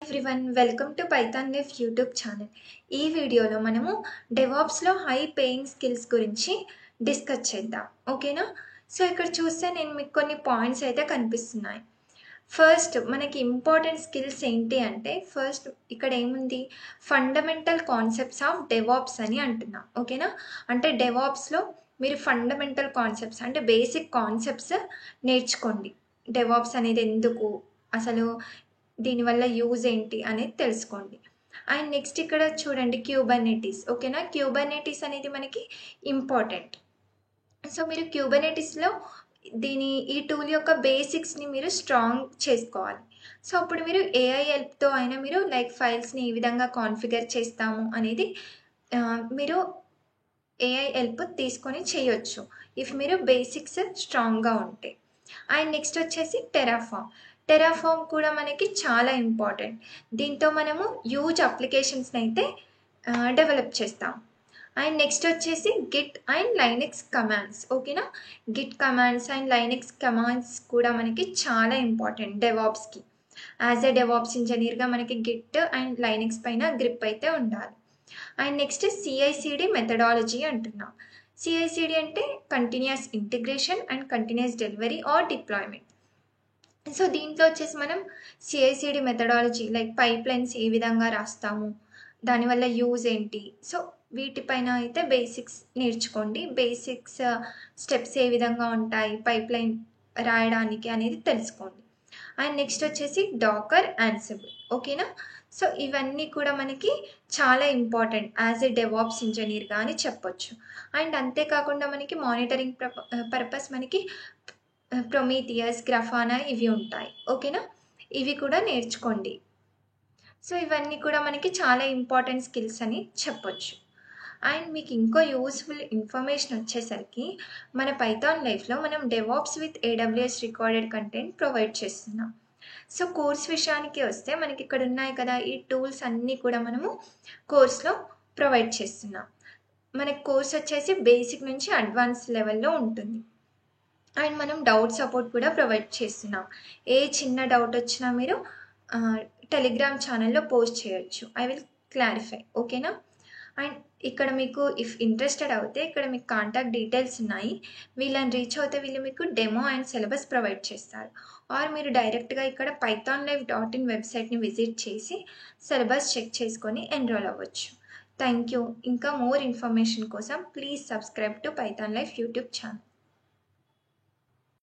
Everyone welcome to Python life YouTube channel. ఈ వీడియోలో మనము డెవాప్స్లో హై పేయింగ్ స్కిల్స్ గురించి డిస్కస్ చేద్దాం. ఓకేనా? సో ఇక్కడ చూస్తే నేను మీకు కొన్ని పాయింట్స్ అయితే కనిపిస్తున్నాయి. ఫస్ట్ మనకి ఇంపార్టెంట్ స్కిల్స్ ఏంటి అంటే, ఫస్ట్ ఇక్కడ ఏముంది, ఫండమెంటల్ కాన్సెప్ట్స్ ఆఫ్ డెవాప్స్ అని అంటున్నా. ఓకేనా? అంటే డెవాప్స్లో మీరు ఫండమెంటల్ కాన్సెప్ట్స్ అంటే బేసిక్ కాన్సెప్ట్స్ నేర్చుకోండి. డెవాప్స్ అనేది ఎందుకు, అసలు దీనివల్ల యూజ్ ఏంటి అనేది తెలుసుకోండి. అండ్ నెక్స్ట్ ఇక్కడ చూడండి క్యూబర్నెటీస్. ఓకేనా? క్యూబర్నెటీస్ అనేది మనకి ఇంపార్టెంట్. సో మీరు క్యూబర్నెటీస్లో ఈ టూల్ యొక్క బేసిక్స్ని మీరు స్ట్రాంగ్ చేసుకోవాలి. సో అప్పుడు మీరు ఏఐ హెల్ప్తో అయినా మీరు లైక్ ఫైల్స్ని ఏ విధంగా కాన్ఫిగర్ చేస్తాము అనేది మీరు ఏఐ హెల్ప్ తీసుకొని చేయొచ్చు ఇఫ్ మీరు బేసిక్స్ స్ట్రాంగ్గా ఉంటే. అండ్ నెక్స్ట్ వచ్చేసి టెరాఫామ్ కూడా మనకి చాలా ఇంపార్టెంట్. దీంతో మనము హ్యూజ్ అప్లికేషన్స్ని అయితే డెవలప్ చేస్తాం. అండ్ నెక్స్ట్ వచ్చేసి గిట్ అండ్ లైనెక్స్ కమాండ్స్. ఓకేనా? Git commands and linux commands కూడా మనకి చాలా ఇంపార్టెంట్ డెవాప్స్కి. యాజ్ ఎ డెవాప్స్ ఇంజనీర్గా మనకి గిట్ అండ్ లైనెక్స్ పైన గ్రిప్ అయితే ఉండాలి. అండ్ నెక్స్ట్ సిఐసిడి మెథడాలజీ అంటున్నాం. సిఐసిడి అంటే continuous integration and continuous delivery or deployment. So దీంట్లో వచ్చేసి మనం CICD methodology like pipelines ఏ విధంగా రాస్తాము, దానివల్ల యూజ్ ఏంటి, సో వీటిపైన అయితే బేసిక్స్ నేర్చుకోండి. బేసిక్స్ స్టెప్స్ ఏ విధంగా ఉంటాయి పైప్ లైన్ రాయడానికి అనేది తెలుసుకోండి. అండ్ నెక్స్ట్ వచ్చేసి డాకర్, యాన్సిబుల్. ఓకేనా? సో ఇవన్నీ కూడా మనకి చాలా ఇంపార్టెంట్ యాజ్ ఎ డెవాప్స్ ఇంజనీర్గా అని చెప్పొచ్చు. అండ్ అంతేకాకుండా మనకి మానిటరింగ్ పర్పస్ మనకి ప్రొమీథియస్, గ్రాఫానా ఇవి ఉంటాయి. ఓకేనా? ఇవి కూడా నేర్చుకోండి. సో ఇవన్నీ కూడా మనకి చాలా ఇంపార్టెంట్ స్కిల్స్ అని చెప్పొచ్చు. అండ్ మీకు ఇంకో యూస్ఫుల్ ఇన్ఫర్మేషన్ వచ్చేసరికి మన పైథాన్ లైఫ్లో మనం DevOps with AWS recorded content provide చేస్తున్నాం. సో కోర్స్ విషయానికి వస్తే మనకి ఇక్కడ ఉన్నాయి కదా, ఈ టూల్స్ అన్నీ కూడా మనము కోర్స్లో ప్రొవైడ్ చేస్తున్నాం. మనకి కోర్స్ వచ్చేసి బేసిక్ నుంచి అడ్వాన్స్ లెవెల్లో ఉంటుంది. అండ్ మనం డౌట్ సపోర్ట్ కూడా ప్రొవైడ్ చేస్తున్నాం. ఏ చిన్న డౌట్ వచ్చినా మీరు టెలిగ్రామ్ ఛానల్లో పోస్ట్ చేయొచ్చు. I will clarify. ఓకేనా? అండ్ ఇక్కడ మీకు ఇఫ్ ఇంట్రెస్టెడ్ అవుతే ఇక్కడ మీకు కాంటాక్ట్ డీటెయిల్స్ ఉన్నాయి. వీళ్ళని రీచ్ అవుతే వీళ్ళు మీకు డెమో అండ్ సిలబస్ ప్రొవైడ్ చేస్తారు. ఆర్ మీరు డైరెక్ట్గా ఇక్కడ pythonlive.in వెబ్సైట్ని విజిట్ చేసి సిలబస్ చెక్ చేసుకొని ఎన్రోల్ అవ్వచ్చు. Thank you. ఇంకా మోర్ ఇన్ఫర్మేషన్ కోసం please subscribe to Python life YouTube channel.